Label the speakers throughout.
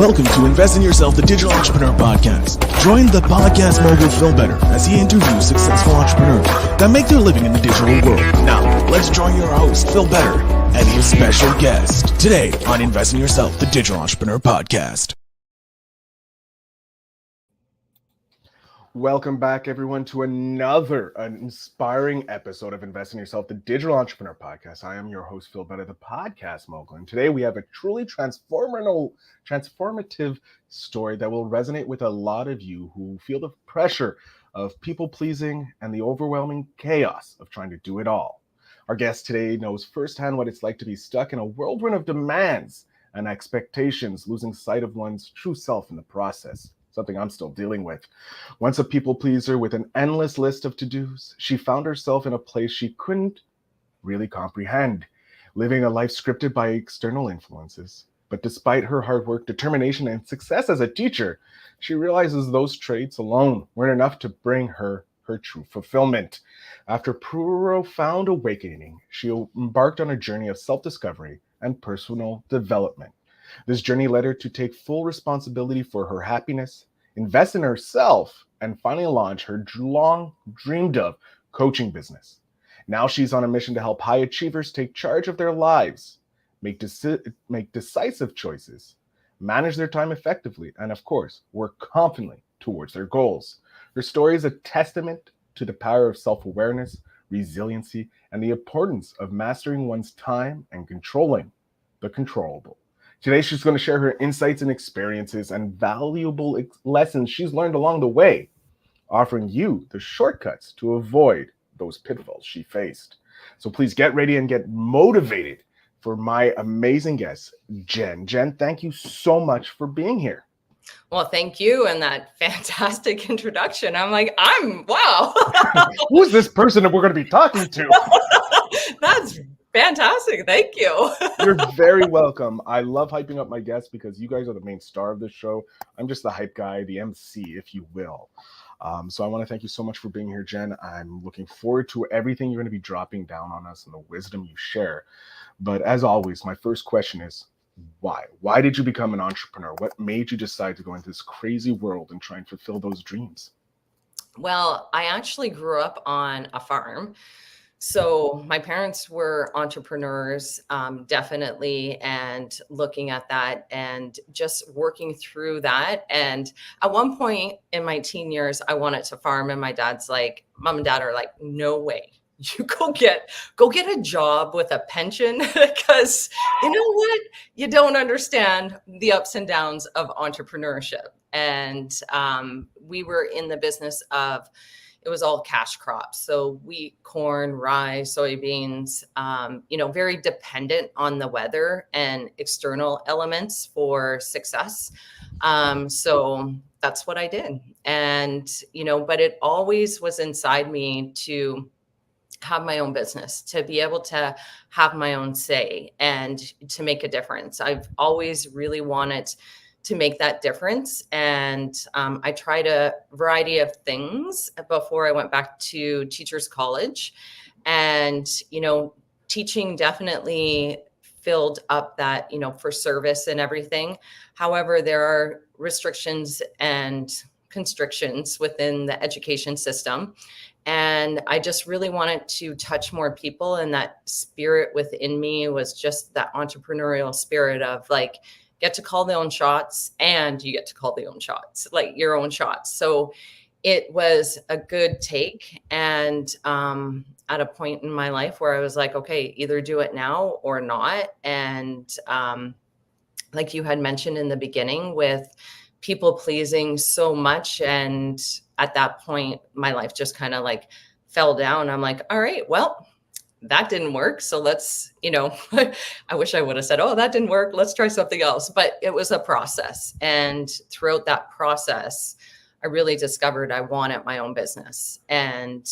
Speaker 1: Welcome to Invest in Yourself, the Digital Entrepreneur Podcast. Join the podcast mogul Phil Better as he interviews successful entrepreneurs that make their living in the digital world. Now, let's join your host, Phil Better, and his special guest today on Invest in Yourself, the Digital Entrepreneur Podcast.
Speaker 2: Welcome back, everyone, to another inspiring episode of Invest in Yourself, the Digital Entrepreneur Podcast. I am your host, Phil Better, the podcast mogul. And today we have a truly transformative story that will resonate with a lot of you who feel the pressure of people-pleasing and the overwhelming chaos of trying to do it all. Our guest today knows firsthand what it's like to be stuck in a whirlwind of demands and expectations, losing sight of one's true self in the process. Something I'm still dealing with. Once a people pleaser with an endless list of to-dos, she found herself in a place she couldn't really comprehend, living a life scripted by external influences. But despite her hard work, determination, and success as a teacher, she realizes those traits alone weren't enough to bring her true fulfillment. After profound awakening, she embarked on a journey of self-discovery and personal development. This journey led her to take full responsibility for her happiness, invest in herself, and finally launch her long dreamed of coaching business. Now she's on a mission to help high achievers take charge of their lives, make decisive choices, manage their time effectively, and of course, work confidently towards their goals. Her story is a testament to the power of self-awareness, resiliency, and the importance of mastering one's time and controlling the controllable. Today, she's going to share her insights and experiences and valuable lessons she's learned along the way, offering you the shortcuts to avoid those pitfalls she faced. So please get ready and get motivated for my amazing guest, Jen. Jen, thank you so much for being here.
Speaker 3: Well, thank you. And that fantastic introduction. I'm like, wow.
Speaker 2: Who's this person that we're going to be talking to?
Speaker 3: That's fantastic. Thank you.
Speaker 2: You're very welcome. I love hyping up my guests because you guys are the main star of this show. I'm just the hype guy, the MC, if you will. So I want to thank you so much for being here, Jen. I'm looking forward to everything you're going to be dropping down on us and the wisdom you share. But as always, my first question is, why? Why did you become an entrepreneur? What made you decide to go into this crazy world and try and fulfill those dreams?
Speaker 3: Well, I actually grew up on a farm. So my parents were entrepreneurs, definitely, and looking at that and just working through that. And at one point in my teen years, I wanted to farm, and my dad's like, mom and dad are like, no way. You go get a job with a pension because you know what? You don't understand the ups and downs of entrepreneurship. And we were in the business of, it was all cash crops. So wheat, corn, rye, soybeans, very dependent on the weather and external elements for success. So that's what I did. And, but it always was inside me to have my own business, to be able to have my own say and to make a difference. I've always really wanted to make that difference. And I tried a variety of things before I went back to teachers college. And, teaching definitely filled up that, for service and everything. However, there are restrictions and constrictions within the education system. And I just really wanted to touch more people. And that spirit within me was just that entrepreneurial spirit of like, get to call their own shots, and you get to call your own shots, like your own shots. So it was a good take. And at a point in my life where I was like, okay, either do it now or not. And like you had mentioned in the beginning with people pleasing so much. And at that point, my life just kind of like fell down. I'm like, all right, well, that didn't work. So let's, I wish I would have said, oh, that didn't work. Let's try something else. But it was a process. And throughout that process, I really discovered I wanted my own business. And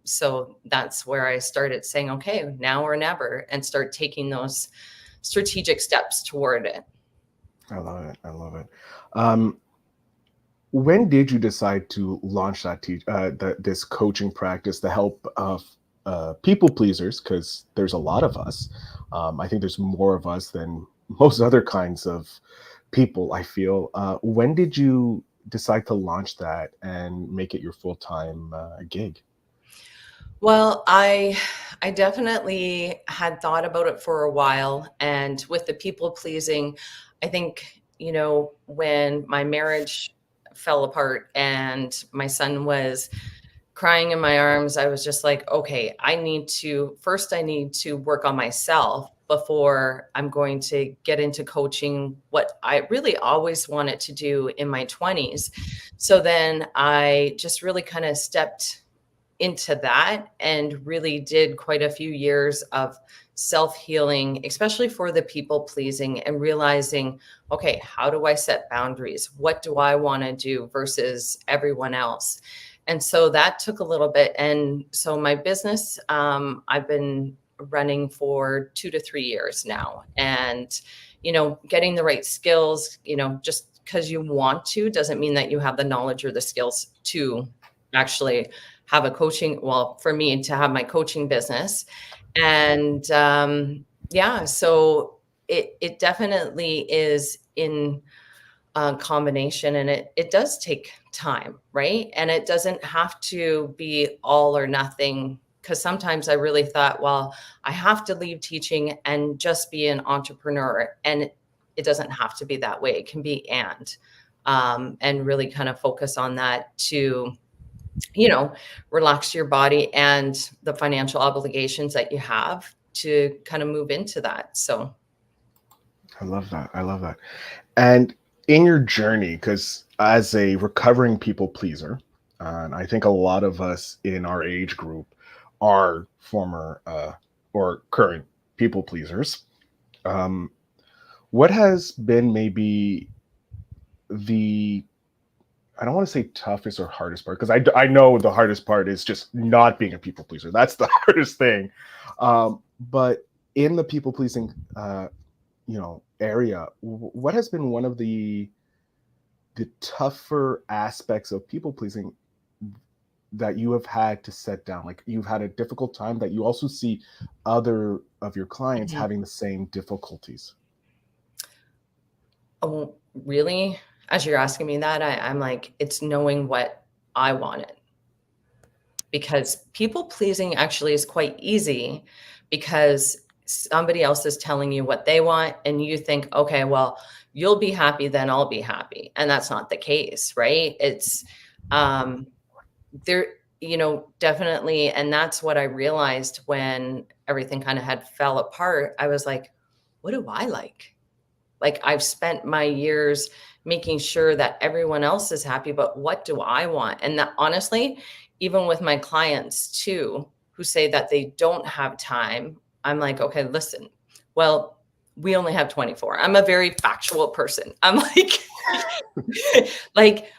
Speaker 3: so that's where I started saying, okay, now or never, and start taking those strategic steps toward it.
Speaker 2: I love it. I love it. When did you decide to launch this coaching practice to help people pleasers? Because there's a lot of us. I think there's more of us than most other kinds of people, I feel. When did you decide to launch that and make it your full-time gig?
Speaker 3: Well, I definitely had thought about it for a while, and with the people pleasing, I think, when my marriage fell apart and my son was crying in my arms, I was just like, okay, I need to work on myself before I'm going to get into coaching what I really always wanted to do in my 20s. So then I just really kind of stepped into that and really did quite a few years of self-healing, especially for the people pleasing, and realizing, okay, how do I set boundaries? What do I want to do versus everyone else? And so that took a little bit. And so my business, I've been running for 2 to 3 years now. And, getting the right skills, just because you want to doesn't mean that you have the knowledge or the skills to actually have a coaching, well, for me to have my coaching business. And yeah, so it definitely is in combination, and it does take time, right? And it doesn't have to be all or nothing, because sometimes I really thought, well, I have to leave teaching and just be an entrepreneur, and it doesn't have to be that way. It can be and really kind of focus on that to relax your body and the financial obligations that you have to kind of move into that. So
Speaker 2: I love that. I love that. And in your journey, because as a recovering people pleaser, and I think a lot of us in our age group are former or current people pleasers, what has been maybe the, I don't want to say toughest or hardest part, because I know the hardest part is just not being a people pleaser. That's the hardest thing. But in the people pleasing, area, what has been one of the tougher aspects of people pleasing that you have had to set down? Like, you've had a difficult time that you also see other of your clients
Speaker 3: Mhm.
Speaker 2: having the same difficulties.
Speaker 3: Oh, really? As you're asking me that, I'm like, it's knowing what I wanted, because people pleasing actually is quite easy because somebody else is telling you what they want, and you think, okay, well, you'll be happy, then I'll be happy. And that's not the case, right? It's um, there, definitely. And that's what I realized when everything kind of had fell apart. I was like, what do I like? Like, I've spent my years making sure that everyone else is happy, but what do I want? And that, honestly, even with my clients too, who say that they don't have time, I'm like, okay, listen, well, we only have 24. I'm a very factual person. I'm like, like,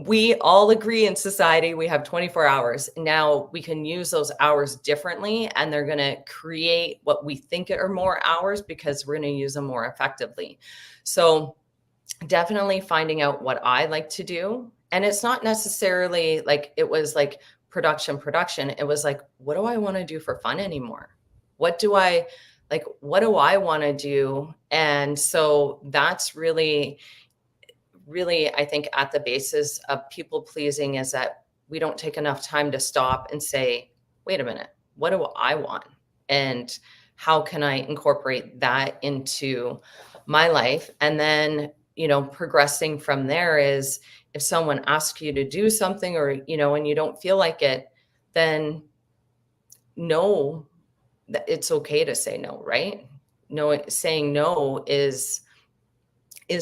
Speaker 3: we all agree in society we have 24 hours. Now we can use those hours differently, and they're going to create what we think are more hours because we're going to use them more effectively. So definitely finding out what I like to do. And it's not necessarily like it was like production. It was like, what do I want to do for fun anymore? What do I like? What do I want to do? And so that's really, I think, at the basis of people pleasing, is that we don't take enough time to stop and say, wait a minute, what do I want? And how can I incorporate that into my life? And then, progressing from there is, if someone asks you to do something, or, and you don't feel like it, then no, that it's okay to say no, right? No, saying no is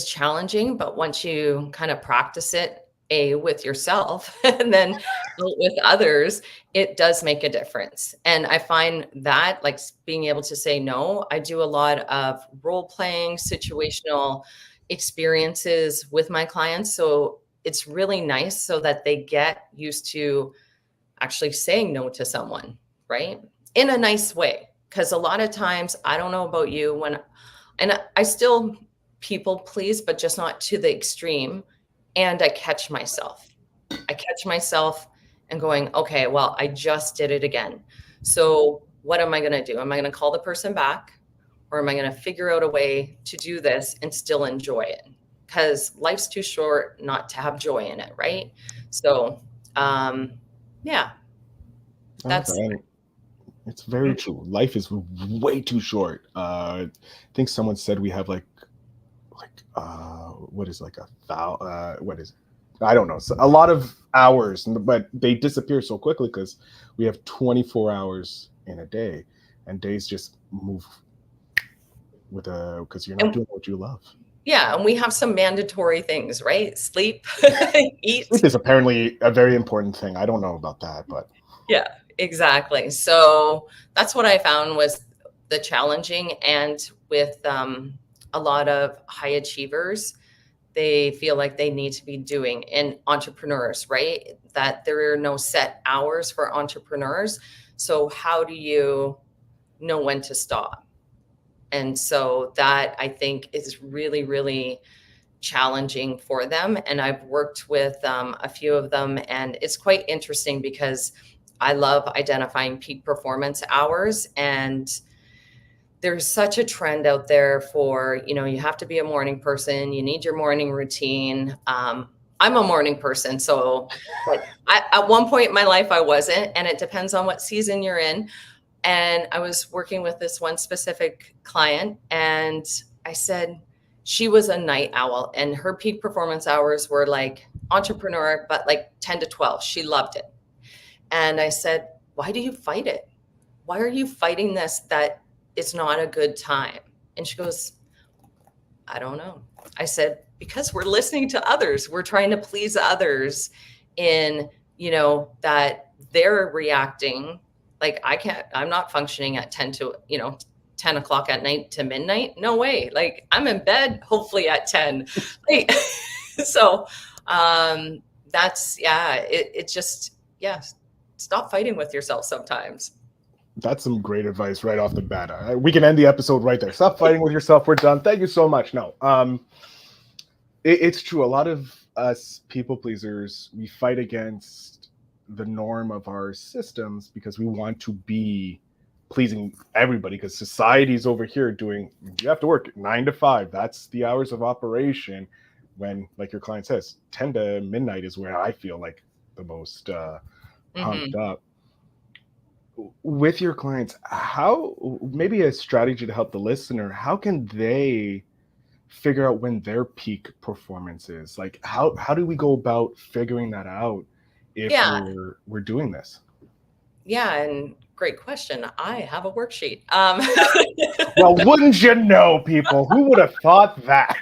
Speaker 3: challenging, but once you kind of practice it, with yourself and then with others, it does make a difference. And I find that, like, being able to say no, I do a lot of role playing, situational experiences with my clients. So it's really nice so that they get used to actually saying no to someone, right? In a nice way. Because a lot of times, I don't know about you, and I still people please, but just not to the extreme. And I catch myself. I catch myself and going, okay, well, I just did it again. So what am I going to do? Am I going to call the person back, or am I going to figure out a way to do this and still enjoy it? because life's too short not to have joy in it, right? So, yeah,
Speaker 2: I like
Speaker 3: that's
Speaker 2: that. It's very true. Life is way too short. I think someone said we have what is like a thou what is it? I don't know. So a lot of hours, but they disappear so quickly because we have 24 hours in a day, and days just move with a because you're not
Speaker 3: and
Speaker 2: doing what you love.
Speaker 3: yeah, and we have some mandatory things, right? Sleep, eat.
Speaker 2: Sleep is apparently a very important thing. I don't know about that, but
Speaker 3: Yeah, exactly. So that's what I found was the challenging. And with a lot of high achievers, they feel like they need to be doing, and entrepreneurs, right? That there are no set hours for entrepreneurs. So how do you know when to stop? And so that I think is really, really challenging for them. And I've worked with a few of them, and it's quite interesting because I love identifying peak performance hours. And there's such a trend out there for, you have to be a morning person, you need your morning routine. I'm a morning person. So, but at one point in my life, I wasn't, and it depends on what season you're in. And I was working with this one specific client, and I said she was a night owl, and her peak performance hours were like entrepreneur, but like 10 to 12. She loved it. And I said, why do you fight it? Why are you fighting this, that it's not a good time? And she goes, I don't know. I said, because we're listening to others. We're trying to please others in, that they're reacting. Like I'm not functioning at 10 to, 10 o'clock at night to midnight. No way. Like I'm in bed, hopefully at 10. Like, so that's, it just, stop fighting with yourself sometimes.
Speaker 2: that's some great advice right off the bat. We can end the episode right there. Stop fighting with yourself. We're done. Thank you so much. No, it's true. A lot of us people pleasers, we fight against the norm of our systems because we want to be pleasing everybody, because society's over here doing, you have to work 9 to 5. That's the hours of operation. When, like your client says, 10 to midnight is where I feel like the most pumped up. With your clients, how, maybe a strategy to help the listener, how can they figure out when their peak performance is? Like how do we go about figuring that out if we're doing this?
Speaker 3: Yeah, and great question. I have a worksheet.
Speaker 2: Well, wouldn't you know, people? Who would have thought that?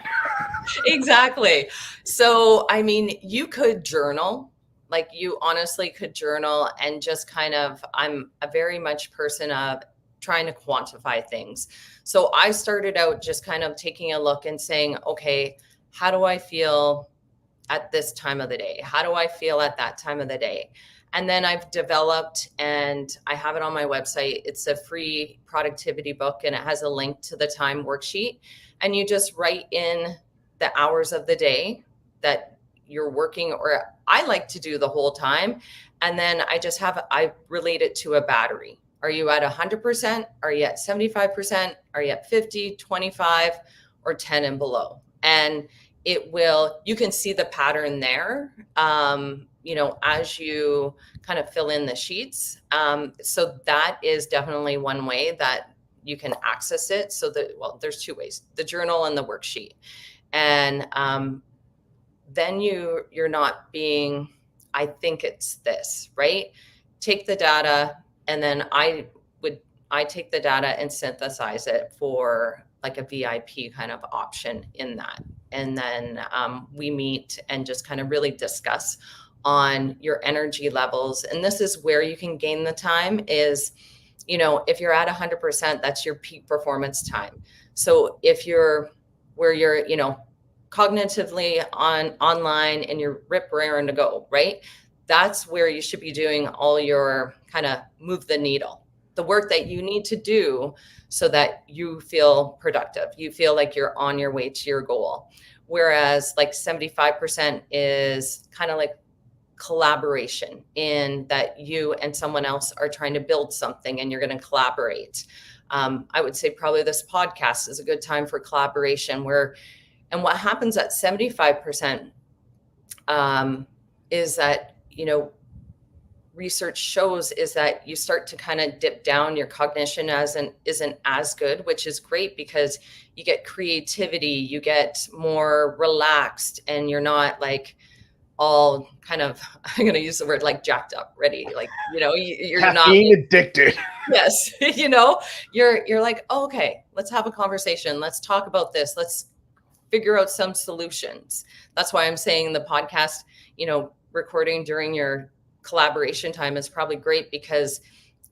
Speaker 3: Exactly. So, I mean, you could journal. Like you honestly could journal and just I'm a very much person of trying to quantify things. So I started out just kind of taking a look and saying, okay, how do I feel at this time of the day? How do I feel at that time of the day? And then I've developed, and I have it on my website. It's a free productivity book, and it has a link to the time worksheet. And you just write in the hours of the day that you're working, or I like to do the whole time. And then I relate it to a battery. Are you at 100%? Are you at 75%? Are you at 50, 25, or 10 and below? And you can see the pattern there, as you kind of fill in the sheets. So that is definitely one way that you can access it. So there's two ways: the journal and the worksheet. And then you're not being, I think it's this, right? Take the data, and then I take the data and synthesize it for like a VIP kind of option in that. And then we meet and just kind of really discuss on your energy levels. And this is where you can gain the time is, if you're at 100%, that's your peak performance time. So if you're where you're, cognitively online and you're raring to go, right? That's where you should be doing all your kind of move the needle, the work that you need to do so that you feel productive. You feel like you're on your way to your goal. Whereas like 75% is kind of like collaboration, in that you and someone else are trying to build something and you're going to collaborate. I would say probably this podcast is a good time for collaboration, where And what happens at 75% is that, research shows is that you start to kind of dip down. Your cognition isn't as good, which is great because you get creativity, you get more relaxed, and you're not like all kind of, I'm going to use the word like jacked up, ready. Like, you're not
Speaker 2: caffeine addicted.
Speaker 3: Yes. You're like, oh, okay, let's have a conversation. Let's talk about this. Let's figure out some solutions. That's why I'm saying the podcast, recording during your collaboration time is probably great, because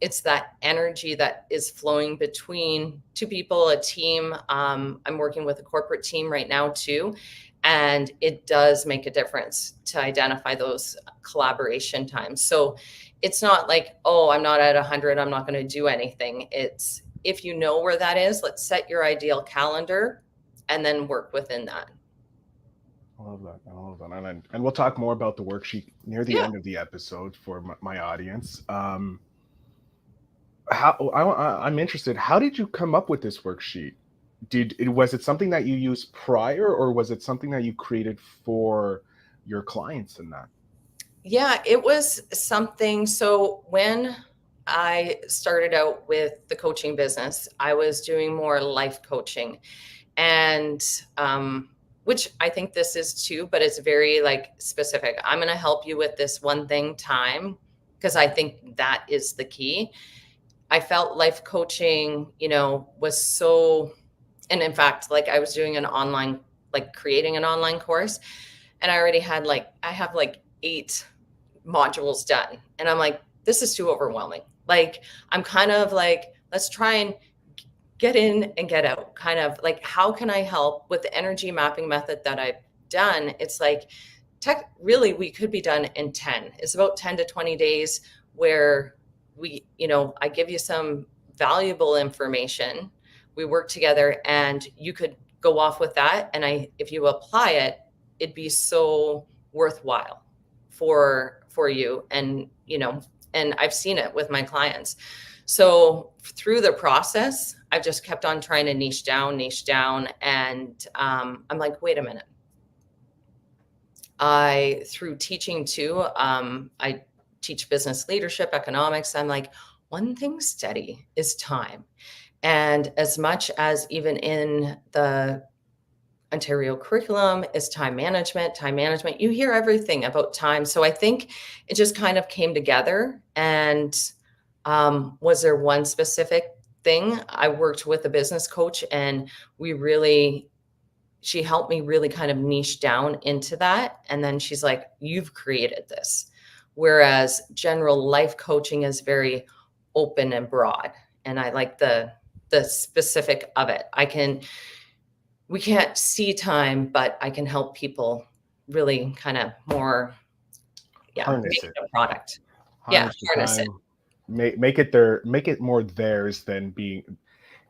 Speaker 3: it's that energy that is flowing between two people, a team. I'm working with a corporate team right now too, and it does make a difference to identify those collaboration times. So it's not like, oh, I'm not at 100, I'm not going to do anything. It's, if you know where that is, let's set your ideal calendar and then work within that.
Speaker 2: I love that. And we'll talk more about the worksheet near the end of the episode for my audience. I'm interested. How did you come up with this worksheet? Was it something that you used prior, or was it something that you created for your clients in that?
Speaker 3: Yeah, it was something. So when I started out with the coaching business, I was doing more life coaching, and which I think this is too, but it's very like specific. I'm going to help you with this one thing time, because I think that is the key. I felt life coaching, was so, and in fact, like I was doing creating an online course, and I already had I have 8 modules done. And I'm like, this is too overwhelming. Like, I'm kind of like, let's try and get in and get out, kind of like, how can I help with the energy mapping method that I've done? It's like, really, we could be done in 10. It's about 10 to 20 days where I give you some valuable information. We work together, and you could go off with that. And if you apply it, it'd be so worthwhile for you. And, and I've seen it with my clients. So through the process, I've just kept on trying to niche down. And I'm like, wait a minute. Through teaching too, I teach business leadership, economics. I'm like, one thing steady is time. And as much as even in the Ontario curriculum is time management, you hear everything about time. So I think it just kind of came together. And was there one specific thing? I worked with a business coach, and she helped me really kind of niche down into that. And then she's like, you've created this. Whereas general life coaching is very open and broad. And I like the specific of it. We can't see time, but I can help people really kind of more,
Speaker 2: harness
Speaker 3: make
Speaker 2: it.
Speaker 3: A product.
Speaker 2: Harness it. Make it more theirs than being.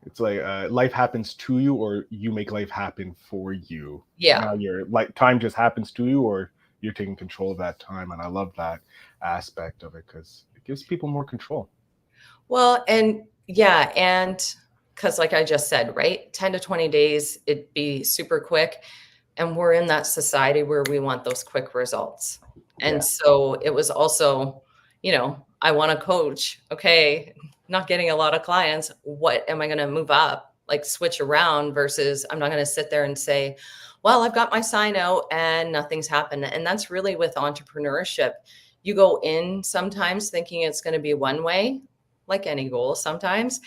Speaker 2: It's like life happens to you, or you make life happen for you.
Speaker 3: Yeah.
Speaker 2: Now your time just happens to you, or you're taking control of that time. And I love that aspect of it, because it gives people more control.
Speaker 3: Well, and because like I just said, right, 10 to 20 days, it'd be super quick. And we're in that society where we want those quick results. And so it was also, I want to coach. Okay, not getting a lot of clients. What am I going to move up, like switch around, versus I'm not going to sit there and say, well, I've got my sign out and nothing's happened. And that's really with entrepreneurship. You go in sometimes thinking it's going to be one way, like any goal sometimes.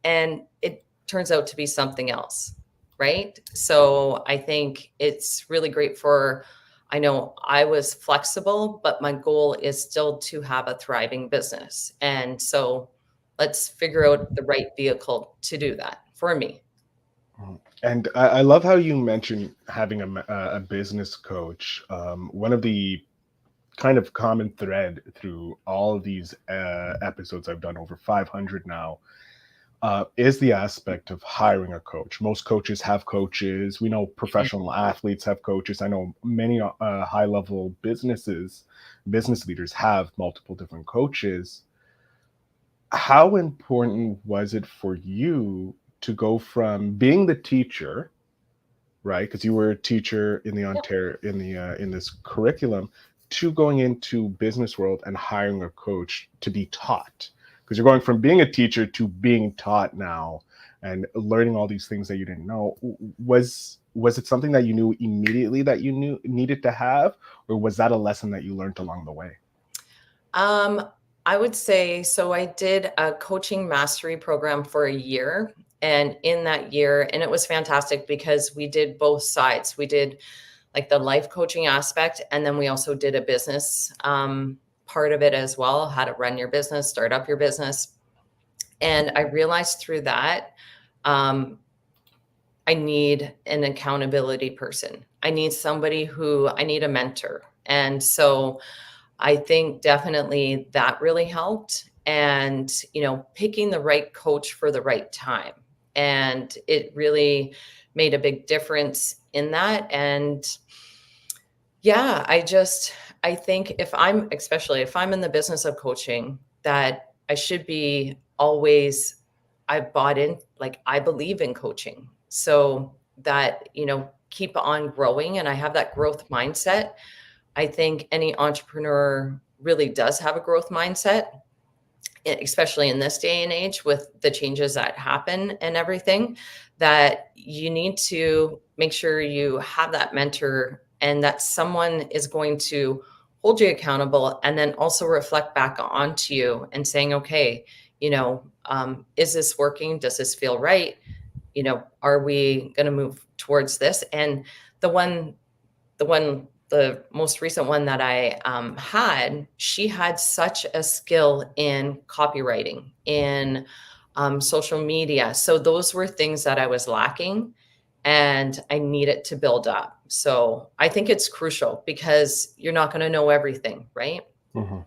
Speaker 3: And it turns out to be something else, right? So I think it's really great I know I was flexible, but my goal is still to have a thriving business. And so let's figure out the right vehicle to do that for me.
Speaker 2: And I love how you mentioned having a business coach. One of the kind of common thread through all of these episodes I've done, over 500 now, is the aspect of hiring a coach. Most coaches have coaches. We know professional athletes have coaches. I know many high-level business leaders have multiple different coaches. How important was it for you to go from being the teacher right? Because you were a teacher in the Ontario in this curriculum, to going into business world and hiring a coach to be taught. Because you're going from being a teacher to being taught now and learning all these things that you didn't know. Was it something that you knew immediately that you knew needed to have, or was that a lesson that you learned along the way?
Speaker 3: I would say so. I did a coaching mastery program for a year. And in that year, and it was fantastic because we did both sides. We did like the life coaching aspect, and then we also did a business part of it as well, how to run your business, start up your business. And I realized through that, um, I need an accountability person. I need I need a mentor. And so I think definitely that really helped. And, picking the right coach for the right time. And it really made a big difference in that. And yeah, I think especially if I'm in the business of coaching, that I should be always, I bought in, like, I believe in coaching. So that, keep on growing and I have that growth mindset. I think any entrepreneur really does have a growth mindset, especially in this day and age with the changes that happen and everything, that you need to make sure you have that mentor and that someone is going to hold you accountable and then also reflect back onto you and saying, okay, is this working? Does this feel right? Are we going to move towards this? And the one the most recent one that I had, she had such a skill in copywriting, in social media. So those were things that I was lacking and I needed to build up. So I think it's crucial because you're not going to know everything, right?
Speaker 2: Hmm.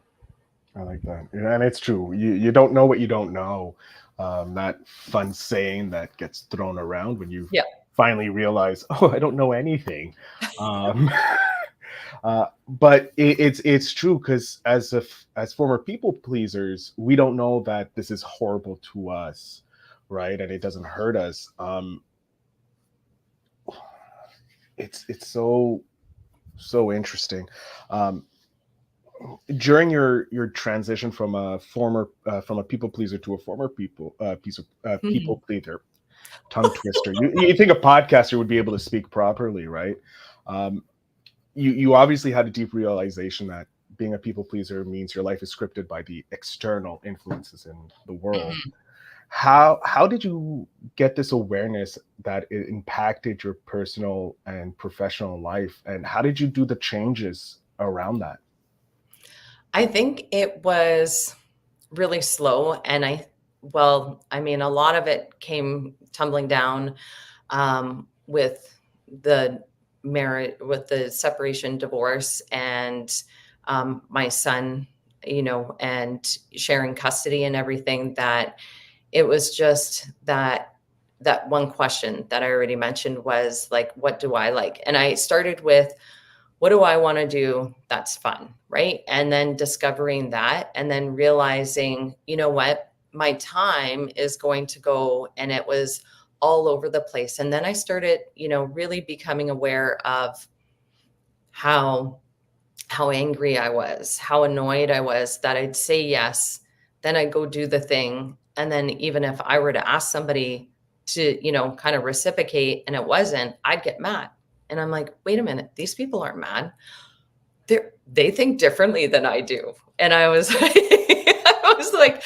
Speaker 2: I like that. And it's true. You don't know what you don't know. That fun saying that gets thrown around when you
Speaker 3: Yeah.
Speaker 2: finally realize, oh, I don't know anything. Um, but it's true, because as former people pleasers, we don't know that this is horrible to us, right? And it doesn't hurt us. It's so interesting. Um, During your transition from a people pleaser to a former people
Speaker 3: Mhm.
Speaker 2: pleaser, tongue twister. You think a podcaster would be able to speak properly, right? Um, you obviously had a deep realization that being a people pleaser means your life is scripted by the external influences in the world.
Speaker 3: Mhm.
Speaker 2: How did you get this awareness that it impacted your personal and professional life, and how did you do the changes around that?
Speaker 3: I think it was really slow. And a lot of it came tumbling down with the marriage, with the separation, divorce, and my son, and sharing custody and everything. That it was just that one question that I already mentioned was like, what do I like? And I started with, what do I want to do that's fun, right? And then discovering that and then realizing, what, my time is going to go, and it was all over the place. And then I started, really becoming aware of how angry I was, how annoyed I was that I'd say yes, then I'd go do the thing. And then even if I were to ask somebody to, kind of reciprocate and it wasn't, I'd get mad. And I'm like, wait a minute, these people aren't mad. They think differently than I do. And I was I was like,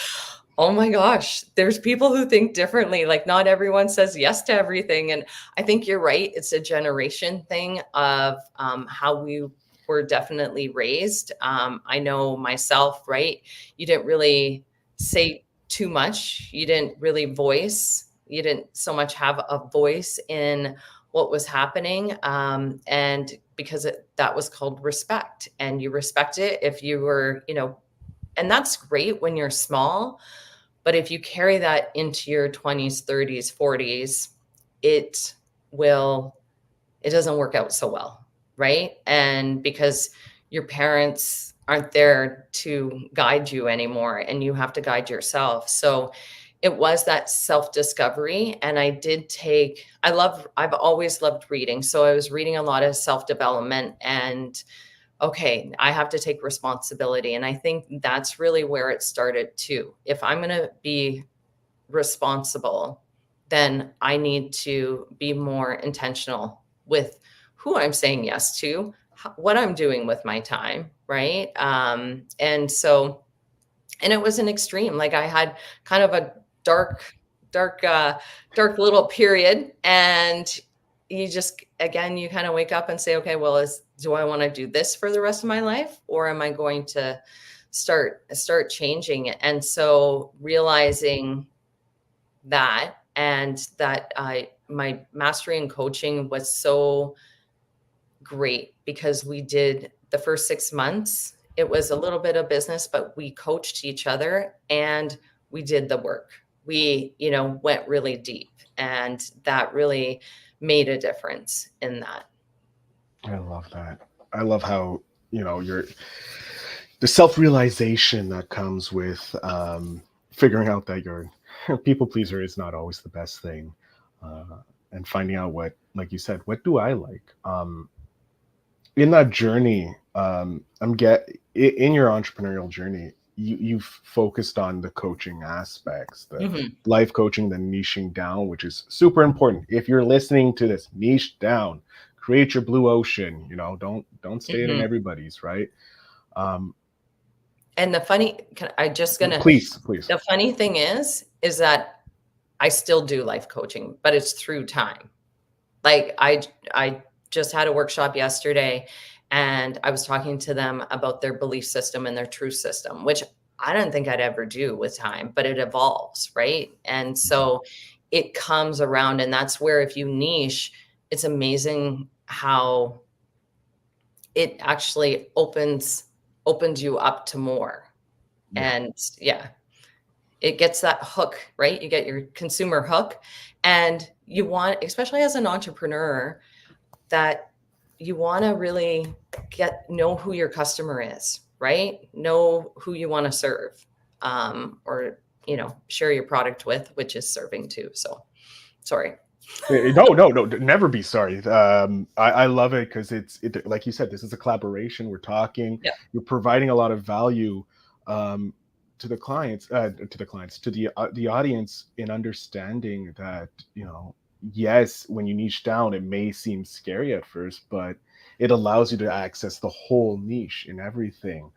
Speaker 3: oh my gosh, there's people who think differently. Like, not everyone says yes to everything. And I think you're right. It's a generation thing of how we were definitely raised. I know myself, right? You didn't really say too much. You didn't really voice. You didn't so much have a voice in what was happening. And because that was called respect, and you respect it if you were, and that's great when you're small. But if you carry that into your 20s, 30s, 40s, it will, it doesn't work out so well, right? And because your parents aren't there to guide you anymore and you have to guide yourself. So it was that self-discovery. And I've always loved reading. So I was reading a lot of self-development, and okay, I have to take responsibility. And I think that's really where it started too. If I'm going to be responsible, then I need to be more intentional with who I'm saying yes to, what I'm doing with my time, right? And it was an extreme. Like I had kind of a dark little period, and you kind of wake up and say, okay, well, do I want to do this for the rest of my life, or am I going to start changing it? And so realizing that, and that my mastery in coaching was so great, because we did the first 6 months. It was a little bit of business, but we coached each other and we did the work. We, went really deep, and that really made a difference in that.
Speaker 2: I love that. I love how, the self-realization that comes with figuring out that your people pleaser is not always the best thing, and finding out what, like you said, what do I like? In that journey, in your entrepreneurial journey, you've focused on the coaching aspects, the life coaching, the niching down, which is super important. If you're listening to this, niche down, create your blue ocean. Don't stay in everybody's, right?
Speaker 3: And the funny,
Speaker 2: please.
Speaker 3: The funny thing is that I still do life coaching, but it's through time. Like I just had a workshop yesterday, and I was talking to them about their belief system and their truth system, which I didn't think I'd ever do with time, but it evolves, right? And so it comes around, and that's where, if you niche, it's amazing how it actually opens you up to more.
Speaker 2: Yeah.
Speaker 3: And it gets that hook, right? You get your consumer hook, and you want, especially as an entrepreneur, that you want to really know who your customer is, right? Know who you want to serve, or, share your product with, which is serving too. So sorry.
Speaker 2: No, never be sorry. I love it, because it's like you said, this is a collaboration. We're talking, you're providing a lot of value to the clients, to the audience, in understanding that, yes, when you niche down, it may seem scary at first, but it allows you to access the whole niche in everything.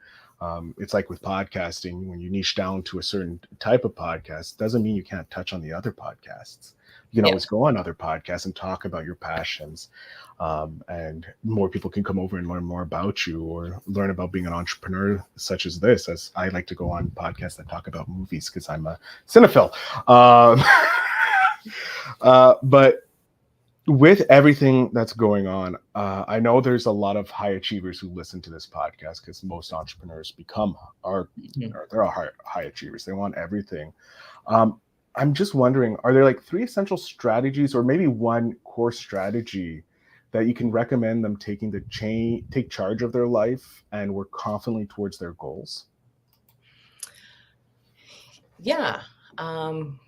Speaker 2: It's like with podcasting, when you niche down to a certain type of podcast, doesn't mean you can't touch on the other podcasts. You can always go on other podcasts and talk about your passions, and more people can come over and learn more about you, or learn about being an entrepreneur, such as this. As I like to go on podcasts that talk about movies, because I'm a cinephile. But with everything that's going on, I know there's a lot of high achievers who listen to this podcast, because most entrepreneurs they're high achievers. They want everything. I'm just wondering, are there like 3 essential strategies, or maybe one core strategy, that you can recommend them take charge of their life and work confidently towards their goals?
Speaker 3: Yeah.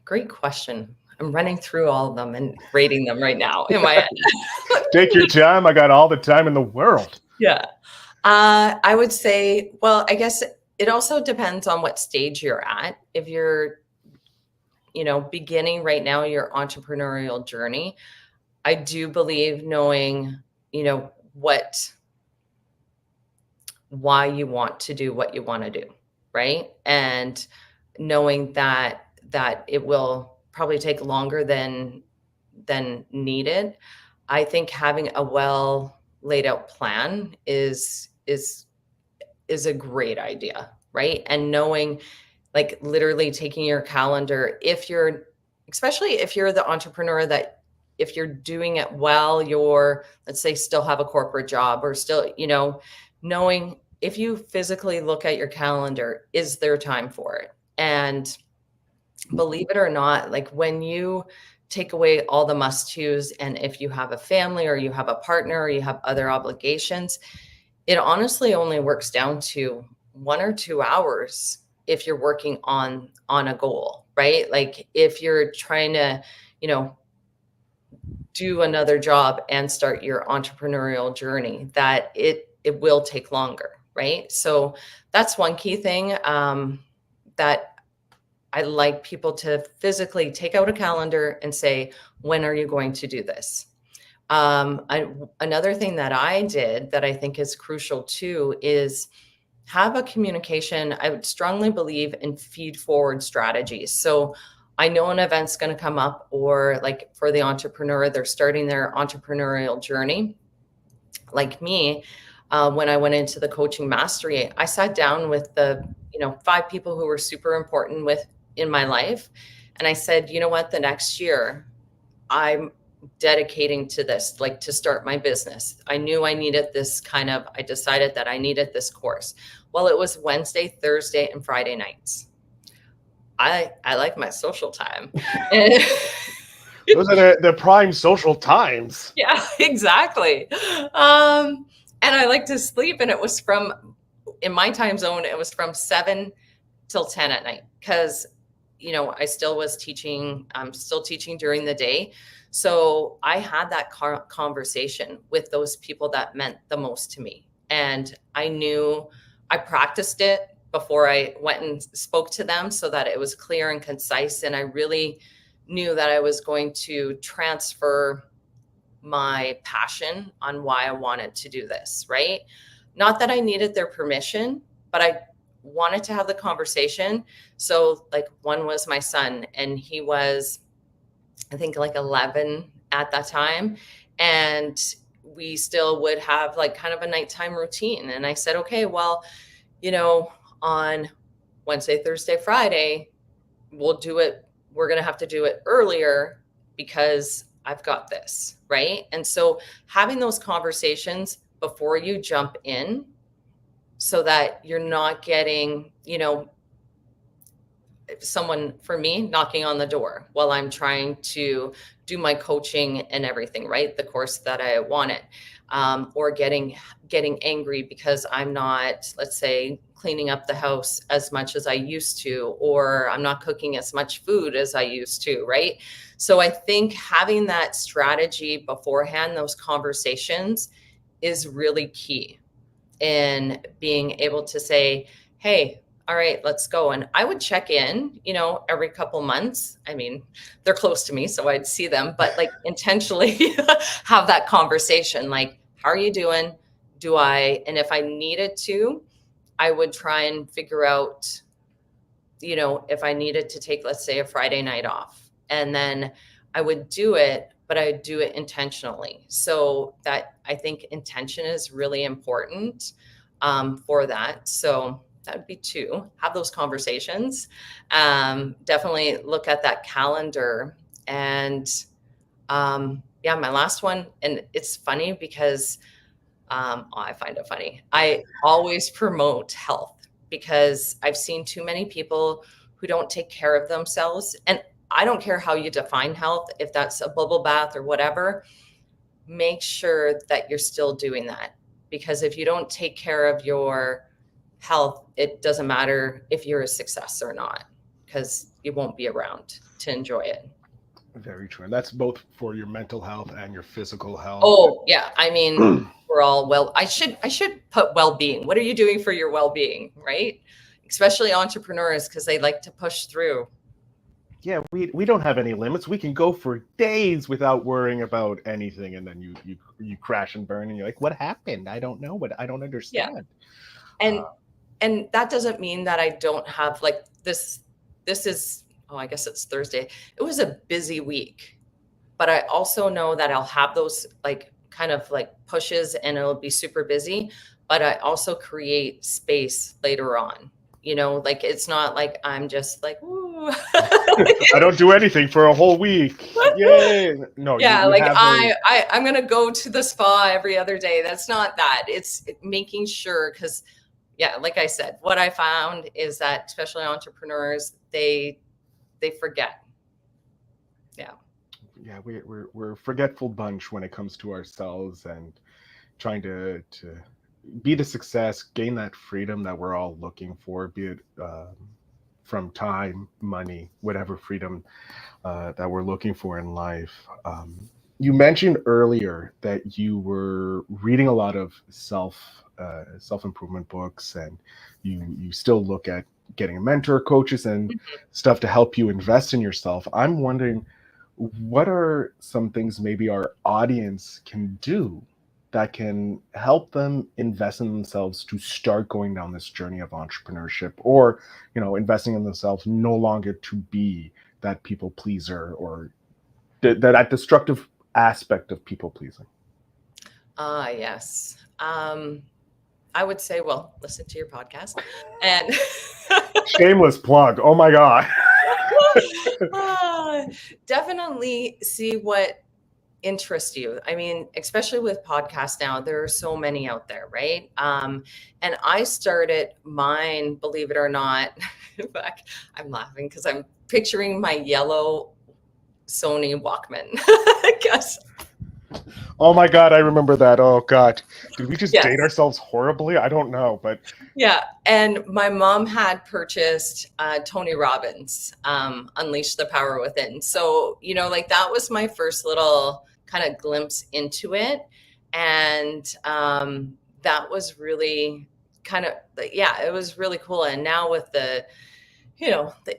Speaker 3: Great question. I'm running through all of them and rating them right now in my head.
Speaker 2: Take your time. I got all the time in the world.
Speaker 3: Yeah. I would say, well, I guess it also depends on what stage you're at. If you're, beginning right now your entrepreneurial journey, I do believe knowing, why you want to do what you want to do, right? And knowing that it will probably take longer than needed. I think having a well laid out plan is a great idea, right? And knowing, like, literally taking your calendar, especially if you're the entrepreneur, that if you're doing it while you're, let's say, still have a corporate job, or still, knowing, if you physically look at your calendar, is there time for it? And believe it or not, like, when you take away all the must-dos, and if you have a family, or you have a partner, or you have other obligations, it honestly only works down to 1 or 2 hours if you're working on a goal, right? Like if you're trying to, you know, do another job and start your entrepreneurial journey, that it will take longer, right? So that's one key thing that I like people to physically take out a calendar and say, when are you going to do this? Another thing that I did that I think is crucial too is have a communication. I would strongly believe in feed forward strategies. So I know an event's going to come up, or like for the entrepreneur, they're starting their entrepreneurial journey. Like me, when I went into the coaching mastery, I sat down with the 5 people who were super important in my life, and I said, you know what, the next year I'm dedicating to this, like to start my business. I knew I needed this I decided that I needed this course. Well, it was Wednesday, Thursday, and Friday nights. I like my social time. And
Speaker 2: Those are the prime social times.
Speaker 3: yeah, exactly. And I like to sleep, and it was in my time zone, it was from 7 till 10 at night, because I still was teaching. I'm still teaching during the day. So I had that conversation with those people that meant the most to me. And I practiced it before I went and spoke to them so that it was clear and concise. And I really knew that I was going to transfer my passion on why I wanted to do this, right? Not that I needed their permission, but I wanted to have the conversation. So like one was my son, and he was, I think, like 11 at that time. And we still would have like kind of a nighttime routine. And I said, okay, well, on Wednesday, Thursday, Friday, we'll do it. We're going to have to do it earlier because I've got this, right? And so having those conversations before you jump in, so that you're not getting, someone, for me, knocking on the door while I'm trying to do my coaching and everything, right? The course that I wanted, or getting angry because I'm not, let's say, cleaning up the house as much as I used to, or I'm not cooking as much food as I used to, right? So I think having that strategy beforehand, those conversations, is really key in being able to say, hey, all right, let's go. And I would check in, every couple months. I mean, they're close to me, so I'd see them, but like intentionally have that conversation. Like, how are you doing? And if I needed to, I would try and figure out, if I needed to take, let's say, a Friday night off, and then I would do it, but I would do it intentionally. So that, I think intention is really important for that. So that would be 2, have those conversations. Definitely look at that calendar. And my last one, and it's funny because I find it funny. I always promote health, because I've seen too many people who don't take care of themselves. And I don't care how you define health, if that's a bubble bath or whatever, make sure that you're still doing that. Because if you don't take care of your health, it doesn't matter if you're a success or not, because you won't be around to enjoy it.
Speaker 2: Very true. And that's both for your mental health and your physical health.
Speaker 3: Oh, yeah. I mean, we're all I should put well-being. What are you doing for your well-being, right? Especially entrepreneurs, because they like to push through.
Speaker 2: Yeah, we don't have any limits. We can go for days without worrying about anything, and then you crash and burn, and you're like, what happened? I don't know, but I don't understand.
Speaker 3: Yeah. And that doesn't mean that I don't have like this is, I guess it's Thursday. It was a busy week, but I also know that I'll have those like kind of like pushes, and it'll be super busy, but I also create space later on. Like it's not like I'm just like, ooh.
Speaker 2: I don't do anything for a whole week. Yay. No.
Speaker 3: Yeah. I'm going to go to the spa every other day. That's not that. It's making sure, because like I said, what I found is that especially entrepreneurs, they forget. Yeah.
Speaker 2: Yeah. We're a forgetful bunch when it comes to ourselves and trying to be the success, gain that freedom that we're all looking for, be it from time, money, whatever freedom that we're looking for in life. You mentioned earlier that you were reading a lot of self improvement books, and you still look at getting a mentor, coaches, and stuff to help you invest in yourself. I'm wondering, what are some things maybe our audience can do that can help them invest in themselves to start going down this journey of entrepreneurship, or investing in themselves, no longer to be that people pleaser, or that destructive aspect of people pleasing?
Speaker 3: Yes. I would say, well, listen to your podcast and
Speaker 2: Shameless plug. Oh my God.
Speaker 3: definitely see what interests you. I mean, especially with podcasts now, there are so many out there, right? And I started mine, believe it or not. In fact, I'm laughing because I'm picturing my yellow Sony Walkman. I guess.
Speaker 2: Oh my God, I remember that. Oh God. Did we just
Speaker 3: Yes.
Speaker 2: date ourselves horribly? I don't know, but
Speaker 3: Yeah. And my mom had purchased Tony Robbins, Unleash the Power Within. So, like that was my first little kind of glimpse into it. And that was really kind of, yeah, it was really cool. And now with the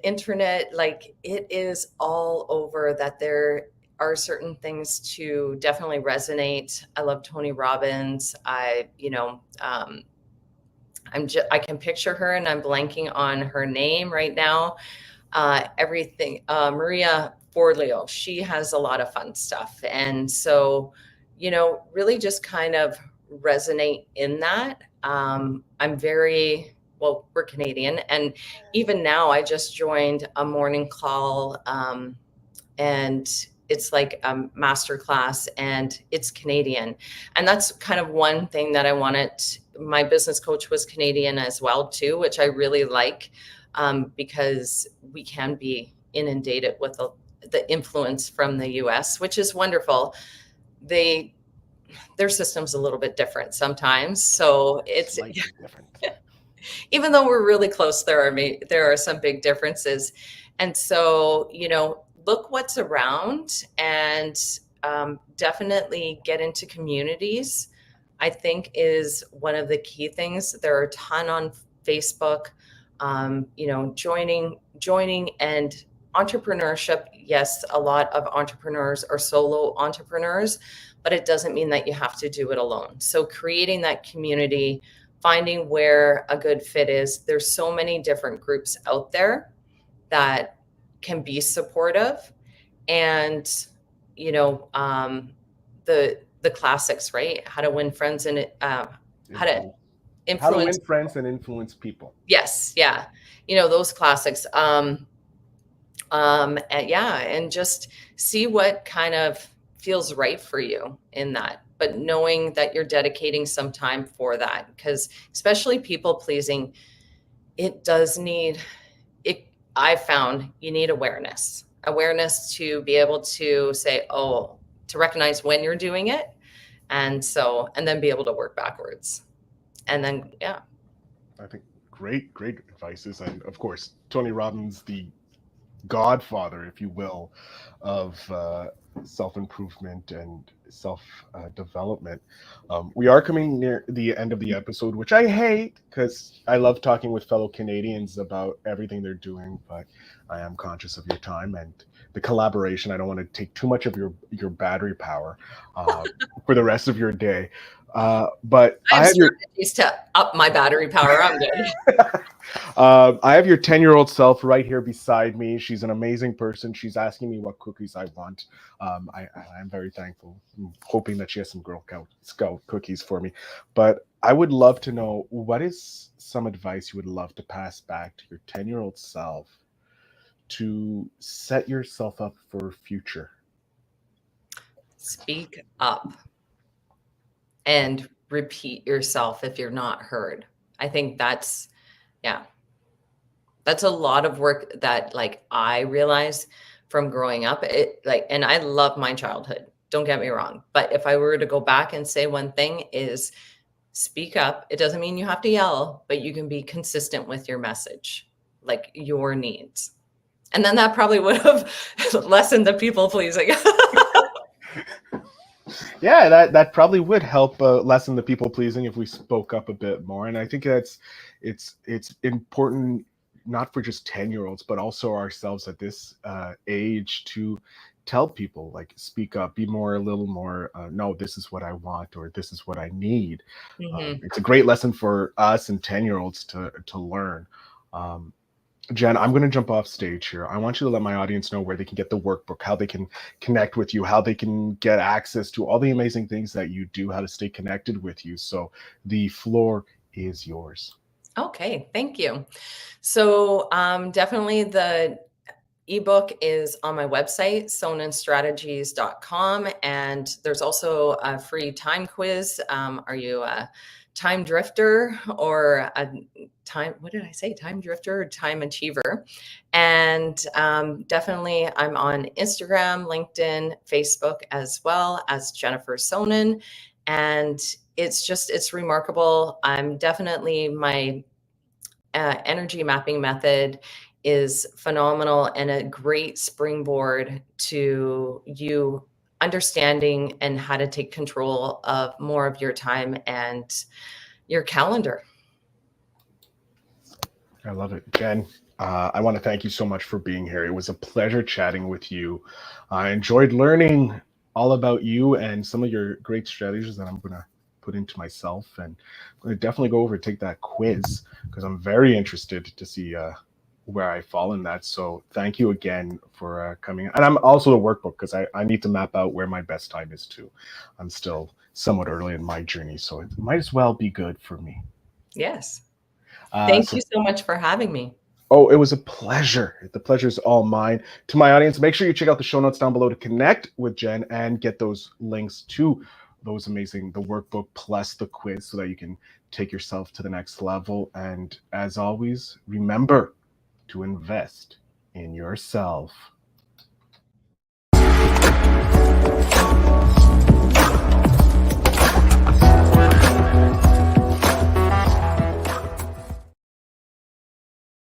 Speaker 3: internet, like it is all over, that there are certain things to definitely resonate. I love Tony Robbins. I can picture her, and I'm blanking on her name right now. Everything, Maria Forleo, she has a lot of fun stuff. And so, really just kind of resonate in that. We're Canadian. And even now I just joined a morning call, and it's like a master class, and it's Canadian. And that's kind of one thing that I wanted. My business coach was Canadian as well too, which I really like, because we can be inundated with the influence from the US, which is wonderful. Their system's a little bit different sometimes. So it's
Speaker 2: slightly different.
Speaker 3: even though we're really close, there are some big differences. And so, look what's around, and definitely get into communities, I think, is one of the key things. There are a ton on Facebook, joining and entrepreneurship. Yes, a lot of entrepreneurs are solo entrepreneurs, but it doesn't mean that you have to do it alone. So creating that community, finding where a good fit is. There's so many different groups out there that can be supportive, and the classics, right? How to win friends and how to influence.
Speaker 2: How to win friends and influence people.
Speaker 3: Yes, yeah, those classics. And just see what kind of feels right for you in that, but knowing that you're dedicating some time for that, because especially people pleasing, it does need it. I found you need awareness to be able to say, to recognize when you're doing it. And then be able to work backwards. And then, yeah.
Speaker 2: I think great advices. And of course, Tony Robbins, the godfather, if you will, of self-improvement and self-development. We are coming near the end of the episode, which I hate, because I love talking with fellow Canadians about everything they're doing, but I am conscious of your time and the collaboration. I don't want to take too much of your battery power for the rest of your day. But
Speaker 3: I have strategies to up my battery power. I'm good.
Speaker 2: I have your 10-year-old self right here beside me. She's an amazing person. She's asking me what cookies I want. I'm very thankful. I'm hoping that she has some Girl Scout cookies for me. But I would love to know, what is some advice you would love to pass back to your 10-year-old self to set yourself up for future?
Speaker 3: Speak up and repeat yourself if you're not heard. I think that's a lot of work that, like, I realized from growing up. And I love my childhood, don't get me wrong, but if I were to go back and say one thing, is speak up. It doesn't mean you have to yell, but you can be consistent with your message, like your needs. And then that probably would have lessened the people pleasing.
Speaker 2: Yeah, that probably would help lessen the people pleasing if we spoke up a bit more. And I think it's important, not for just 10-year-olds, but also ourselves at this age, to tell people, like, speak up, be more, a little more, no, this is what I want, or this is what I need.
Speaker 3: Mhm.
Speaker 2: It's a great lesson for us and 10-year-olds to learn. Jen, I'm going to jump off stage here. I want you to let my audience know where they can get the workbook, how they can connect with you, how they can get access to all the amazing things that you do, how to stay connected with you. So the floor is yours.
Speaker 3: Okay, thank you. So definitely the ebook is on my website, soenenstrategies.com. And there's also a free time quiz. Are you a time drifter or a what did I say? Time drifter or time achiever? And definitely I'm on Instagram, LinkedIn, Facebook, as well as Jennifer Soenen. And it's remarkable. I'm definitely my energy mapping method is phenomenal and a great springboard to you understanding and how to take control of more of your time and your calendar.
Speaker 2: I love it. Jen, I want to thank you so much for being here. It was a pleasure chatting with you. I enjoyed learning all about you and some of your great strategies that I'm going to put into myself. And I'm going to definitely go over and take that quiz, because I'm very interested to see where I fall in that. So thank you again for coming. And I'm also the workbook, because I need to map out where my best time is too. I'm still somewhat early in my journey, so it might as well be good for me.
Speaker 3: Yes. Thank
Speaker 2: So
Speaker 3: you so much for having me.
Speaker 2: Oh, it was a pleasure. The pleasure is all mine. To my audience, make sure you check out the show notes down below to connect with Jen and get those links to those amazing, the workbook plus the quiz, so that you can take yourself to the next level. And as always, remember to invest in yourself.